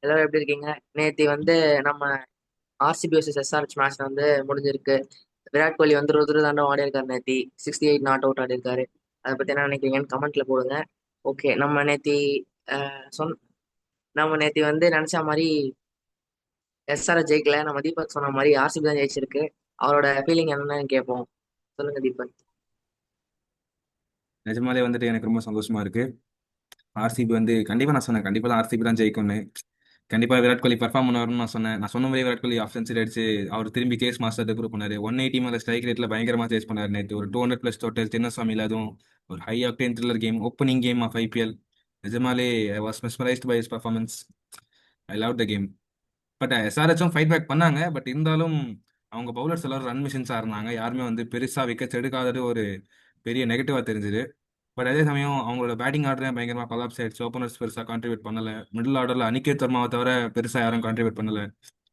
எல்லாரும் எப்படி இருக்கீங்க? நேத்தி நம்ம ஆர்சிபி vs எஸ்ஆர்எச் மேட்ச் முடிஞ்சிருக்கு. விராட் கோலி ஒரு தாண்டம் ஆடி இருக்காரு நேத்தி. 68 நாட் அவுட் ஆடி இருக்காரு. அதை பத்தி என்ன நினைக்கிறீங்கன்னு கமெண்ட்ல போடுங்க. ஓகே, சொன் நம்ம நேத்தி நினைச்ச மாதிரி எஸ்ஆர்எச் ஜெயிக்கல. நம்ம தீபக் சொன்ன மாதிரி ஆர்சிபி தான் ஜெயிச்சிருக்கு. அவரோட ஃபீலிங் என்னன்னு கேட்போம். சொல்லுங்க தீபக். நிஜமாலே எனக்கு ரொம்ப சந்தோஷமா இருக்கு. ஆர்சிபி கண்டிப்பா நான் சொன்னேன், கண்டிப்பா தான் ஆர்சிபி தான் ஜெயிக்கும்னு. கண்டிப்பா விராட் கோலி பெர்ஃபார்ம் பண்ணுவாருன்னு நான் சொன்ன மாதிரி விராட் கோலி ஆஃப் செஞ்சுரி அடிச்சு அவர் திரும்பி கேஸ் மாஸ்டர் ப்ரூவ் பண்ணாரு. 180 மேல ஸ்ட்ரைக் ரேட்ல பயங்கரமா சேஸ் பண்ணாரு. நேற்று ஒரு 200 பிளஸ் டோட்டல் சின்னசாமியில், அதுவும் ஒரு high octane thriller game, opening game of IPL. நிஜமாலே I was mesmerised by his performance. I love the game. But எஸ்ஆர்ஹெச்சும் ஃபைட் பேக் பண்ணாங்க. பட் இருந்தாலும் அவங்க பவுலர்ஸ் எல்லாரும் ரன் மிஷின்ஸா இருந்தாங்க. யாருமே பெருசா விக்கெட்ஸ் எடுக்காதது ஒரு பெரிய நெகட்டிவா தெரிஞ்சுது. பட் அதே சமயம் அவங்களோட பேட்டிங் ஆர்டரே பயங்கரமா கொலாப்ஸ் ஆயிடுச்சு. ஓப்பனர்ஸ் பெருசா கான்ட்ரிபியூட் பண்ணல. மிடில் ஆர்டர்ல அனிகேத் வர்மாவை தவிர பெருசா யாரும் கான்ட்ரிபியூட் பண்ணல.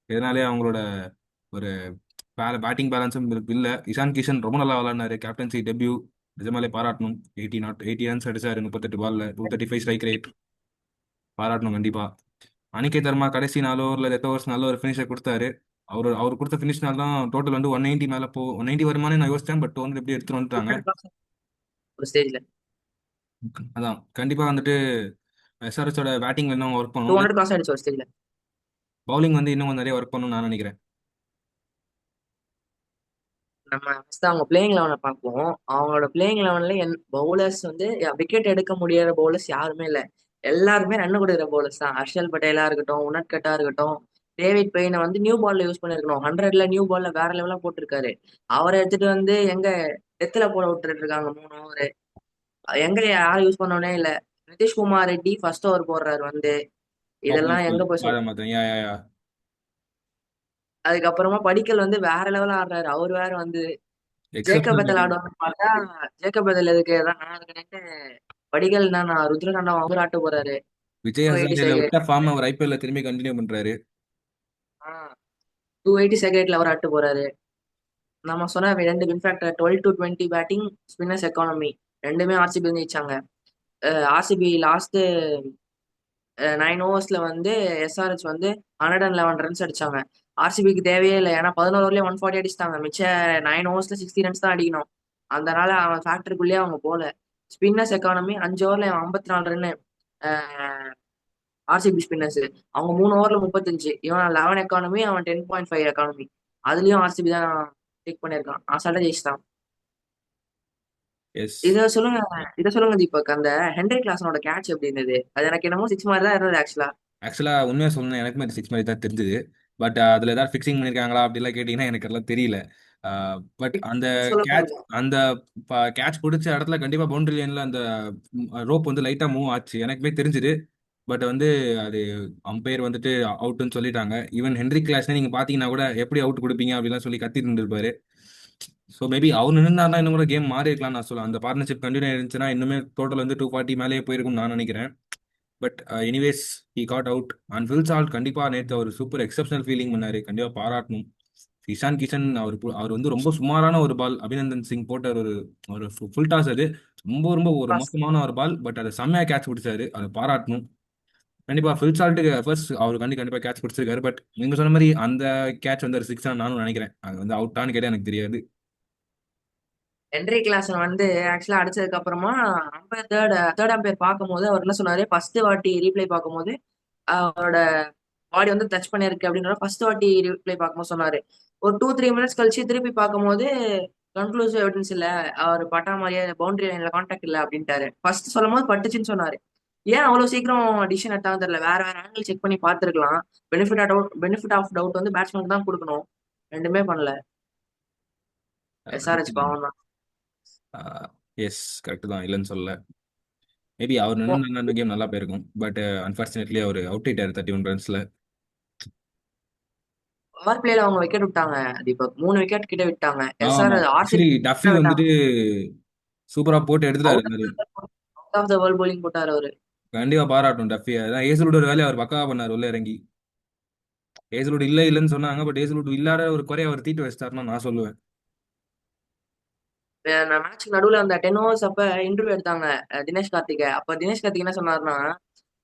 இதனாலே அவங்களோட ஒரு பேட்டிங் பேலன்ஸும் இல்ல. இஷான் கிஷன் ரொம்ப நல்லா விளையாடினாரு. கேப்டன்சி டெபியூ நிஜமாலே பாராட்டணும். 80 ரன்ஸ் அடிச்சாரு 38 பால்ல, 235 ஸ்ட்ரைக் ரேட். பாராட்டணும் கண்டிப்பா. அனிகேத் சர்மா கடைசி 4 ஓவர்ல டெத் ஓவர்ஸ் நல்ல ஒரு ஃபினிஷர் கொடுத்தாரு. அவர் கொடுத்த ஃபினிஷ்னால தான் டோட்டல் 190 மேல 190 வருமானு நான் யோசிச்சேன். பட் எப்படி எடுத்துட்டு வந்துட்டாங்க. ஒரு ஸ்டேஜ்ல அதான் கண்டிப்பா எஸ்ஆர்எஸோட பேட்டிங் இன்னும் ஒர்க் டூ பண்ணணும். ஹண்ட்ரட் கிராஸ் ஆயிடுச்சு ஒரு ஸ்டேஜ்ல. பவுலிங் இன்னும் கொஞ்சம் நிறைய ஒர்க் பண்ணணும்னு நான் நினைக்கிறேன். நம்ம ஃபர்ஸ்ட் அவங்க பிளேயிங் லெவனை பார்ப்போம். அவங்களோட பிளேயிங் லெவன்ல பவுலர்ஸ் விக்கெட் எடுக்க முடியாத பவுலர்ஸ் யாருமே இல்லை. எல்லாருமே ரன் கொடுக்குற பவுலர்ஸ் தான். ஹர்ஷல் பட்டேலா இருக்கட்டும், உனட்கட்டா இருக்கட்டும், டேவிட் பெயினை நியூ பால்ல யூஸ் பண்ணிருக்கணும். 100ல நியூ பால்ல வேற லெவலா போட்டிருக்காரு. அவரை எடுத்துட்டு எங்க டெத்துல போட விட்டுட்டு இருக்காங்க 3 ஓவர். எங்க யாரும் யூஸ் பண்ணோனே இல்ல. நிதிஷ்குமார் ரெட்டி ஃபர்ஸ்ட் ஓவர் போடுறாரு இதெல்லாம் ஓப்பனர்ஸ்க்கு எங்க போய் பாட சொல்ல. மாட்டேன். யா யா யா. அதுக்கப்புறமா படிக்கல் வேற லெவலா ஆடுறாரு. அவர் வேற ஜேக்கப் எக்ஸப்ஷனல் பெத்தல் பேட்டிங். ஆடுவாங்கன்னு பார்த்தா ஜேக்கப் பெத்தல் எதுக்கு தான் நான் அதுக்கு படிகள் தான் நான் ருத்ரதாண்டவம் அவர் ஆட்ட போறாரு. விஜய் டூ எயிட்டி ஹசாரேல செகண்ட் விட்ட ஃபார்ம் அவர் ஐபிஎல்ல திரும்பி கண்டினியூ பண்றாரு. 280 செகண்ட்ல அவர் ஆட்ட போறாரு. நம்ம சொன்ன ரெண்டு in fact 12 to 20 batting spinners economy ரெண்டுமே ஆர்சிபி ஜெயிச்சாங்க. ஆர்சிபி லாஸ்ட் 9 ஓவர்ஸ்ல எஸ்ஆர்எச் 111 ரன்ஸ் அடிச்சாங்க. ஆர்சிபிக்கு தேவையே இல்லை, ஏன்னா 11 ஓவர்லயே 140 அடிச்சிட்டாங்க. மிச்ச 9 ஓவர்ஸ்ல 60 ரன்ஸ் தான் அடிக்கணும். அதனால அவன் ஃபேக்டரிக்குள்ளேயே அவங்க போல. ஸ்பின்னர்ஸ் எக்கானமி 5 ஓவர்ல 54 ரன்னு. ஆர்சிபி ஸ்பின்னர்ஸ் அவங்க 3 ஓவர்ல 35. இவன் 11 எக்கானமி, அவன் 10.5 எக்கானமி. அதுலயும் ஆர்சிபி தான் டேக் பண்ணியிருக்கான். அசால்ட்டா ஜெயிச்சிட்டான். எஸ். இத சொல்லுங்க இத சொல்லுங்க தீபக். அந்த ஹென்ரி கிளாசனோட கேட்ச் எப்படி இருந்தது? அது எனக்கு என்னமோ சிக்ஸ் மாதிரி தான் இருந்தது ஆக்சுவலா. ஆக்சுவலா உண்மையா சொல்லணும், எனக்குமே அது சிக்ஸ் மாதிரி தான் தெரிஞ்சது. பட் அதுல ஏதாவது ஃபிக்ஸிங் பண்ணிருக்காங்களா அப்படிலாம் கேட்டீங்கன்னா எனக்கு எல்லாம் தெரியல. பட் அந்த கேட்ச் சொல்லுங்க. அந்த கேட்ச் பிடிச்ச இடத்துல கண்டிப்பா பவுண்டரி லைன்ல அந்த ரோப் லைட்டா மூவ் ஆச்சு, எனக்குமே தெரிஞ்சுது. பட் அது அம்பையர் அவுட்னு சொல்லிட்டாங்க. ஈவன் ஹென்ரி கிளாஸ்னே நீங்க பாத்தீங்கன்னா கூட எப்படி அவுட் கொடுப்பீங்க அப்படிலாம் சொல்லி கத்திட்டு இருந்திருப்பாரு. ஸோ மேபி அவர் நின்றுனா இன்னும் கூட கேம் மாறி இருக்கலாம் நான் சொல்லுவேன். அந்த பார்ட்னர்ஷிப் கண்டினியூ இருந்துச்சுன்னா இன்னுமே டோட்டல் 240 மேலேயே போயிருக்கும்னு நான் நினைக்கிறேன். But anyways he got out. And Phil Salt கண்டிப்பா நேற்று அவர் சூப்பர் எக்ஸப்ஷனல் ஃபீலிங் பண்ணாரு. கண்டிப்பா பாராட்டணும். இஷான் கிஷன் அவர் ரொம்ப சுமாரான ஒரு பால் அபிநந்தன் சிங் போட்ட ஒரு ஒரு ஃபுல் டாஸ். அது ரொம்ப ரொம்ப ஒரு மோசமான ஒரு பால். பட் அதை செம்மையா கேட்ச் பிடிச்சாரு, அதை பாராட்டணும். கண்டிப்பா ஃபில் சால்ட்டுக்கு ஃபர்ஸ்ட் அவர் கண்டிப்பா கேட்ச் பிடிச்சிருக்காரு. பட் நீங்க சொன்ன மாதிரி அந்த கேட்ச் ஒரு சிக்ஸ் நானும் நினைக்கிறேன். அது அவுட்டான்னு கேட்டா எனக்கு தெரியாது. ஹென்ரி கிளாசன் ஆக்சுவலா அடிச்சதுக்கு அப்புறமா அம்பையர் தேர்ட் அம்பையர் பார்க்கும்போது அவர் என்ன சொன்னாரு, ஃபர்ஸ்ட் வாட்டி ரீப்ளே பார்க்கும்போது அவரோட பாடி டச் பண்ணிருக்கு அப்படின்ற ஃபர்ஸ்ட் வாட்டி ரீப்ளே பார்க்கும்போது சொன்னாரு. ஒரு 2-3 மினிட்ஸ் கழிச்சு திருப்பி பார்க்கும்போது கன்க்ளூசிவ் எவிடன்ஸ் இல்ல, அவர் பட்டா மாதிரியே பவுண்டரி லைன்ல கான்டாக்ட் இல்ல அப்படின்ட்டாரு. ஃபர்ஸ்ட் சொல்லும் போது பட்டுச்சுன்னு சொன்னாரு. ஏன் அவ்வளவு சீக்கிரம் டிசிஷன் எடுத்தாங்க தெரியல. வேற வேற ஆங்கிள் செக் பண்ணி பார்த்துருக்கலாம். பெனிஃபிட் ஆஃப் டவுட் பேட்ஸ்மேனுக்கு தான் கொடுக்கணும். ரெண்டுமே பண்ணல. கரெக்ட் எஸ்ஆர்ஹெச் தான். பாவம் தான். எஸ், கரெக்ட் தான், இல்லைன்னு சொல்ல. மேபி அவர் நின்று கேம் நல்லா போயிருக்கும். பட் அன்பார்ச்சுனேட்லி அவர் அவுட் ஆயிட்டாரு 31 ரன்ஸ்ல. பவர் பிளேல அவங்க விக்கெட் விட்டாங்க தீபக். 3 விக்கெட் கிட்ட விட்டாங்க. ஆமா, ஆர்சிபி ஆக்சுவலி டஃபி விட்டாங்க. சூப்பரா போட்டு எடுத்துட்டாரு. Out of the world bowling போட்டாரு அவரு. கண்டிப்பா பாராட்டும் டஃபி. அதான் ஏசலோட ஒரு வேலையை அவர் பக்காவா பண்ணார் உள்ள இறங்கி. ஏசலோடு இல்லைன்னு சொன்னாங்க. பட் ஏசலோடு இல்லாத ஒரு குறைய அவர் தீட்டு வச்சிட்டாருன்னு நான் சொல்லுவேன். மேட்ச் நடுவுல அந்த 10 ஓவர்ஸ் அப்ப இன்டர்வியூ எடுத்தாங்க தினேஷ் கார்த்திகை. அப்ப தினேஷ் கார்த்திக் என்ன சொன்னாருன்னா,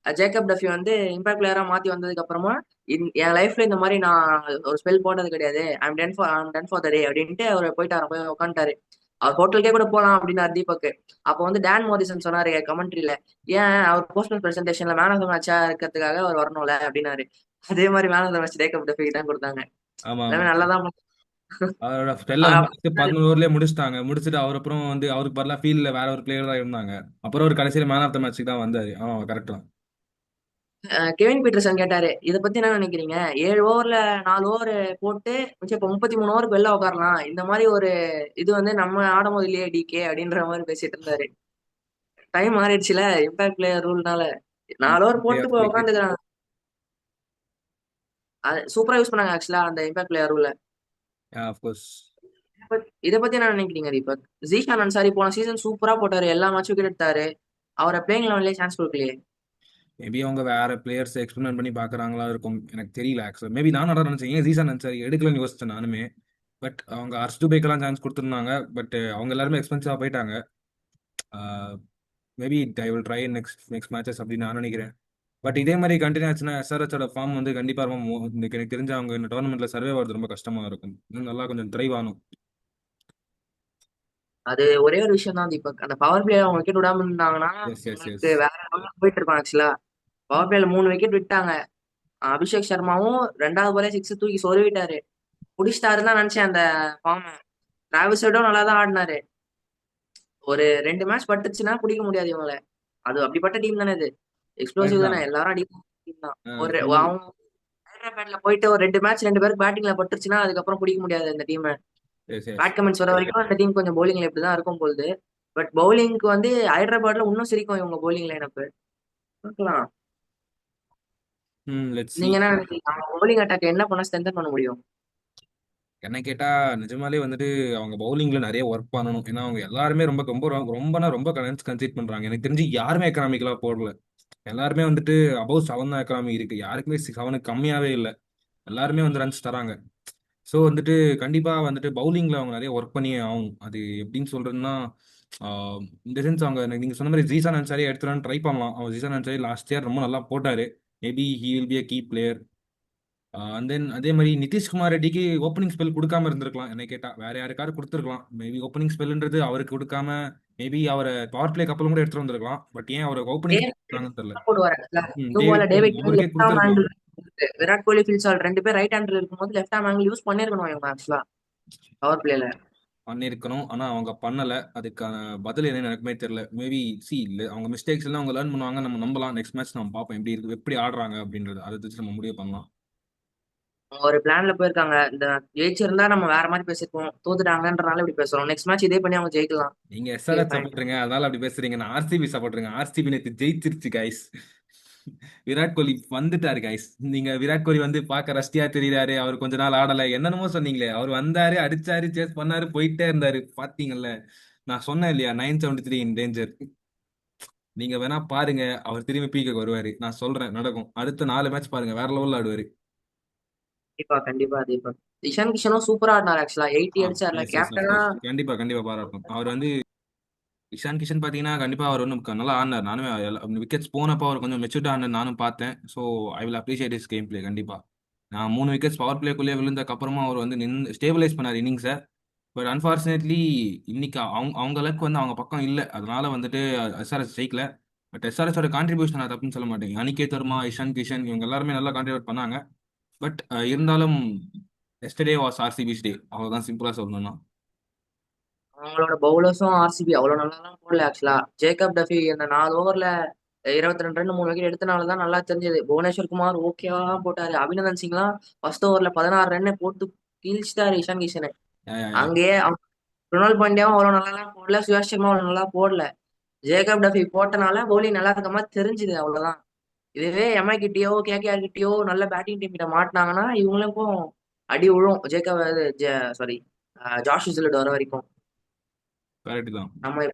ஜேக்கப் டஃபி வந்து இம்பாக்ட் பிளேயரா மாத்தி வந்ததுக்கு அப்புறமா என் லைஃப்ல இந்த மாதிரி நான் ஒரு ஸ்பெல் போட்டது கிடையாது. ஐம் டன் ஃபார் த டே அப்படின்ட்டு அவர் போயிட்டாரு, போய் உட்காந்துட்டாரு. அவர் ஹோட்டலுக்கே கூட போலாம் அப்படின்னாரு தீபக். அப்போ வந்து டேன் மோரிசன் சொன்னாரு கமெண்ட்ரியில, ஏன் அவர் போஸ்ட்மேன் பிரசன்டேஷன்ல மேன் ஆஃப் த மேட்சா இருக்கிறதுக்காக அவர் வரணும்ல அப்படின்னாரு. அதே மாதிரி man of the match Jacob டஃபிக்கு தான் கொடுத்தாங்க. ஆமா ஆமா. எல்லாமே நல்லாதான் அவரோட ஸ்பெல்ல அவர் வந்து அப்ப சொன்னாரு, 11 ஓவர்லயே முடிச்சிட்டாங்க. முடிச்சுட்டு அவர் அப்புறம் வந்து அவருக்கு பதிலா ஃபீல்ட்ல வேற ஒரு பிளேயர் தான் இருந்தாங்க. அப்புறம் ஒரு கடைசியில மேன் ஆஃப் த மேட்ச்சுக்கு தான் வந்தாரு. கரெக்ட் தான். கெவின் பீட்டர்சன் கேட்டாரு இதை பத்தி என்ன நினைக்கிறீங்க, 7 ஓவர்ல 4 ஓவர் போட்டு மிச்சம் இப்ப 33 ஓவருக்கு வெளில உட்காரலாம், இந்த மாதிரி ஒரு இது வந்து நம்ம ஆடும்போது இல்லையே டிகே அப்படின்ற மாதிரி பேசிட்டு இருந்தாரு. டைம் மாறிடுச்சுல இம்பாக்ட் பிளேயர் ரூல்னால. 4 ஓவர் டே போட்டு ஆஃப் போய் கிரிக்கெட். உட்காந்துக்கிறாங்க. அது சூப்பரா யூஸ் பண்ணாங்க ஆக்சுவலா அந்த இம்பாக்ட் பிளேயர் ரூல்ல. Of course. இதை பத்தி என்ன நினைக்கிறீங்க தீபக்? ஜீஷான் அன்சாரி போன சீசன் சூப்பரா போட்டாரு, எல்லா மேட்சும் விக்கெட் எடுத்தாரு. அவரை பிளேயிங் லெவன்லயே சான்ஸ் கொடுக்கலையே. மேபி அவங்க வேற பிளேயர்ஸ் எக்ஸ்பெரிமெண்ட் பண்ணி பாக்குறாங்களா இருக்கும், எனக்கு தெரியல. ஆக்சுவலா மேபி நான் அதான் நினைச்சேன், ஏன் ஜீசன் அன்சாரி எடுக்கலன்னு யோசிச்சேன் நானுமே. பட் அவங்க அர்ஷ்டுபேக்கெல்லாம் சான்ஸ் கொடுத்துருந்தாங்க. பட் அவங்க எல்லாருமே எக்ஸ்பென்சிவா போயிட்டாங்க. Maybe I will try next next matches அப்படின்னு நான் நினைக்கிறேன். பட் இதே மாதிரி கண்டினியூ ஆச்சுன்னா எஸ்ஆர்ஹெச்சோட ஃபார்ம் வந்து கண்டிப்பா ரொம்ப எனக்கு தெரிஞ்ச அவங்க இந்த டோர்னமெண்ட்ல சர்வே ஆகிறது ரொம்ப கஷ்டமா இருக்கும். இன்னும் நல்லா கொஞ்சம் ட்ரைவ் ஆகணும். அது ஒரே ஒரு விஷயம் தான் தீபக், அந்த பவர் பிளே அவங்க விக்கெட் விடாம இருந்தாங்கன்னா எஸ் எஸ் இவங்களுக்கு எஸ். வேற level போயிட்டு இருப்பாங்க ஆக்சுவலா. பவர் பிளேல 3 விக்கெட் விட்டாங்க. அபிஷேக் சர்மாவும் 2வது பாலே 6 தூக்கி சொருவிட்டாரு. புடிச்சிட்டாருன்னு தான் நினைச்சேன் அந்த ஃபார்ம. டிராவிஸ் ஹெட்டும் நல்லா தான் ஆடினாரு. ஒரு 2 மேட்ச் பட்டுச்சுன்னா பிடிக்க முடியாது இவங்கள. அது அப்படிப்பட்ட டீம் தானே இது. கரெக்ட் எக்ஸ்ப்ளோசிவ் தானே, தான். எல்லாரும் அடிக்கிற டீம் தான். ஒரு ஃபுல். அவங்க ஹைதராபாத்ல போயிட்டு ஒரு 2 மேட்ச் 2 பேருக்கு பேட்டிங்ல பட்டுருச்சுன்னா அதுக்கப்புறம் பிடிக்க முடியாது இந்த team. Yes yes. Bad comments வர வரைக்கும் அந்த டீம் கொஞ்சம் பவுலிங்ல இப்படிதான் இருக்கும் போகுது. பட் பவுலிங்க்கு வந்து ஹைதராபாத்ல இன்னும் சிரிக்கும் இவங்க பவுலிங் லைனப். பார்க்கலாம். Let's see. நீங்க என்ன நினைக்கிறீங்க, அவங்க பவுலிங் அட்டாக் என்ன பண்ண ஸ்ட்ரென்தன் பண்ண முடியும்? என்ன கேட்டா நிஜமாலே வந்துட்டு அவங்க பவுலிங்ல நிறைய ஒர்க் பண்ணணும். ஏன்னா அவங்க எல்லாருமே ரொம்ப ரொம்ப ரொம்பனா ரொம்ப கன்சீட் பண்றாங்க. எனக்கு தெரிஞ்சு யாருமே எக்கனாமிக்கலா போடல. எல்லாருமே வந்துட்டு அபவ் 7 தான் எக்கனாமி இருக்கு. யாருக்குமே 7க்கு கம்மியாவே இல்லை. எல்லாருமே வந்து ரன்ஸ் தராங்க. ஸோ வந்துட்டு கண்டிப்பா வந்துட்டு பவுலிங்ல அவங்க நிறைய ஒர்க் பண்ணியே ஆகும். அது எப்படின்னு சொல்றதுன்னா, இந்த சென்ஸ் அவங்க நீங்க சொன்ன மாதிரி ஜீசான் அன்சாரி எடுத்துலான்னு ட்ரை பண்ணலாம். அவர் ஜீசான் அன்சாரி லாஸ்ட் இயர் ரொம்ப நல்லா போட்டாரு. Maybe he will be a key player. And then அதே மாதிரி நிதிஷ்குமார் ரெட்டிக்கு ஓப்பனிங் ஸ்பெல் கொடுக்காம இருந்திருக்கலாம். என்ன கேட்டா வேற யாருக்காவது கொடுத்துருக்கலாம். மேபி ஓப்பனிங் ஸ்பெல்ன்றது அவருக்கு கொடுக்காம மேபி அவரை பவர் பிளே கப்பலும் கூட எடுத்துட்டு வந்திருக்கலாம். பட் ஏன் அவரை ஓப்பனிங் ஸ்பெல் தெரியல. போடுவாரு actually. டேவிட் டேவிட் அவருக்கே லெஃப்ட் ஆர்ம் கொடுத்துருக்கலாம். ஆங்கிள், விராட் கோலி ஃபில்சால் 2 பேர் ரைட் ஹேண்டர் இருக்கும்போது லெஃப்ட் ஆர்ம் ஆங்கிள் யூஸ் பண்ணிருக்கணும் இவங்க ஆக்சுவலா பவர் பிளேல. பண்ணியிருக்கணும். ஆனா அவங்க பண்ணல. அதுக்கான பதில் என்ன எனக்குமே தெரியல. மேபி சி இல்ல அவங்க மிஸ்டேக்ஸ் எல்லாம் அவங்க லேர்ன் பண்ணுவாங்க. நம்ம நம்பலாம். நெக்ஸ்ட் மேட்ச் நம்ம பார்ப்போம் எப்படி இருக்கு, எப்படி ஆடுறாங்க அப்படின்றது. அதை வச்சு நம்ம முடிவு பண்ணலாம். ஒரு பிளான்ல போயிருக்காங்க. இந்த ஜெயிச்சிருந்தா நம்ம வேற மாதிரி பேசிருப்போம், தோத்துட்டாங்கன்றனால இப்படி பேசுறோம். நெக்ஸ்ட் மேட்ச் இதே பண்ணி அவங்க ஜெயிக்கலாம். நீங்க ஓகே எஸ்ஆர்எச் ஃபைன். சப்போர்ட்றீங்க, அதனால அப்படி பேசுறீங்க. நான் ஆர்சிபி சப்போர்ட்றீங்க. ஆர்சிபி நேத்து ஜெயிச்சிருச்சு கைஸ். விராட் கோலி வந்துட்டாரு கைஸ். நீங்க விராட் கோலி வந்து பார்க்க ரஷ்டியா தெரியுறாரு. அவர் கொஞ்ச நாள் ஆடல என்னென்னமோ சொன்னீங்களே. அவர் வந்தாரு, அடிச்சாரு, சேஸ் பண்ணாரு, போயிட்டே இருந்தாரு. பாத்தீங்கல்ல, நான் சொன்னேன் இல்லையா 973 இன் டேஞ்சர். நீங்க வேணா பாருங்க, அவர் திரும்பி பீக்கு வருவாரு. நான் சொல்றேன் நடக்கும். அடுத்த 4 மேட்ச் பாருங்க, வேற லெவல்ல ஆடுவாரு. கண்டிப்பா கண்டிப்பா தீபக். இஷான் கிஷனும் சூப்பரா ஆடினார் ஆக்சுவலா, 80 அடிச்சார்ல எஸ் எஸ் கேப்டனா. அஃப்கோர்ஸ். கண்டிப்பா கண்டிப்பா பாராட்டணும். அவர் வந்து இஷான் கிஷன் பார்த்தீங்கன்னா கண்டிப்பா அவர் ஒன்றும் நல்லா ஆடினார். நானுமே விக்கெட்ஸ் போனப்போ அவர் கொஞ்சம் மெச்சூர்ட் ஆடினார் நானும் பார்த்தேன். So I will appreciate is game play கண்டிப்பா. நான் 3 விக்கெட்ஸ் பவர் பிளேக்குள்ளேயே விழுந்ததுக்கு அப்புறமா அவர் வந்து நின்று ஸ்டேபிளைஸ் பண்ணார் இன்னிங்ஸை. பட் அன்பார்ச்சுனேட்லி இன்னைக்கு அவங்க அவங்க அளவுக்கு வந்து அவங்க பக்கம் இல்லை. அதனால வந்துட்டு எஸ்ஆர்எஸ் ஜெயிக்கல. பட் எஸ்ஆர்எஸோட கான்ட்ரிபியூஷன் நான் தப்புன்னு சொல்ல மாட்டேன். அனிகேத் வர்மா, இஷான் கிஷன் இவங்க எல்லாருமே நல்லா கான்ட்ரிபியூட் பண்ணாங்க. பட் இருந்தாலும் எஸ்டர்டே வாஸ் ஆர்சிபிஸ் டே. அவ்வளோதான் சிம்பிளா சொல்லணும்னா. அவங்களோட பவுலர்ஸும் ஆர்சிபி அவ்வளவு நல்லா போடல ஆக்சுவலா. ஜேக்கப் டஃபி அந்த 4 ஓவர்ல 22 ரன் 3 விக்கெட் எடுத்தனாலதான் நல்லா தெரிஞ்சது. புவனேஸ்வர் குமார் ஓகேவா போட்டாரு. அபிநந்தன் சிங்லாம் ஃபர்ஸ்ட் ஓவர்ல 16 ரன் போட்டு கீழ்ச்சிட்டாரு இஷான் கிஷனை. யா, யா, யா. அங்கேயே ருணால் பாண்டியாவும் அவ்வளவு நல்லா போடல, சுயாஷ் சர்மா அவ்வளவு நல்லா போடல. ஜேக்கப் டஃபி போட்டனால பவுலிங் நல்லா இருக்க மாதிரி தெரிஞ்சுது, அவ்வளவுதான். இதுவே எம்ஐ கிட்டயோ கேகேஆர் கிட்டயோ நல்ல பேட்டிங் டீம் கிட்ட மாட்டினாங்கன்னா இவங்களுக்கும் அடி விழும். ஜேக்கப் சாரி, ஜாஷ் ஹேசல்வுட் வர வரைக்கும். கரெக்ட் தான். நம்ம